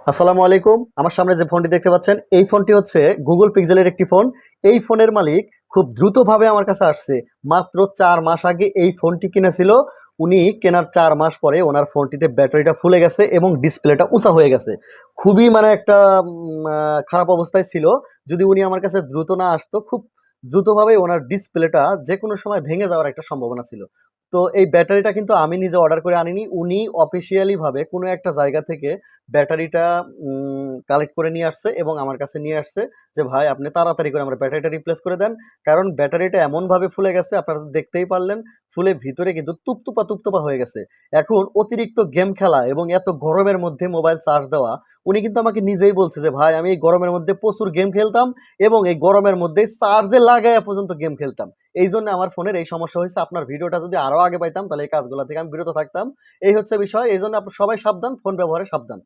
আসসালামু আলাইকুম। আমার সামনে যে ফোনটি দেখতে পাচ্ছেন, এই ফোনটি হচ্ছে গুগল পিক্সেলের একটি ফোন। এই ফোনের মালিক খুব দ্রুতভাবে আমার কাছে আসছে। মাত্র ৪ মাস আগে এই ফোনটি কিনেছিল। উনি কেনার ৪ মাস পরে ওনার ফোনটিতে ব্যাটারিটা ফুলে গেছে এবং ডিসপ্লেটা উঁচা হয়ে গেছে। খুবই মানে একটা খারাপ অবস্থায় ছিল। যদি উনি আমার কাছে দ্রুত না আসতো, খুব দ্রুতভাবে ওনার ডিসপ্লেটা যেকোনো সময় ভেঙে যাওয়ার একটা সম্ভাবনা ছিল। তো এই ব্যাটারিটা কিন্তু আমি নিজে অর্ডার করে আনিনি। উনি অফিসিয়ালি ভাবে কোনো একটা জায়গা থেকে ব্যাটারিটা কালেক্ট করে নিয়ে আসছে এবং আমার কাছে নিয়ে আসছে যে, "ভাই আপনি তাড়াতাড়ি করে আমার ব্যাটারিটা রিপ্লেস করে দেন।" কারণ ব্যাটারিটা এমনভাবে ফুলে গেছে, আপনারা তো দেখতেই পারলেন, ফুলে ভিতরে কিন্তু তুপতুপা হয়ে গেছে। এখন অতিরিক্ত গেম খেলা এবং এত গরমের মধ্যে মোবাইল চার্জ দেওয়া, উনি কিন্তু আমাকে নিজেই বলছে যে, "ভাই আমি এই গরমের মধ্যে প্রচুর গেম খেলতাম এবং এই গরমের মধ্যে চার্জে লাগায়া পর্যন্ত গেম খেলতাম। এইজন্য আমার ফোনের এই সমস্যা হইছে। আপনার ভিডিওটা যদি আরো আগে পাইতাম তাহলে এই কাজগুলা থেকে আমি বিরত থাকতাম।" এই হচ্ছে বিষয়। এইজন্য সবাই সাবধান, ফোন ব্যবহারে সাবধান।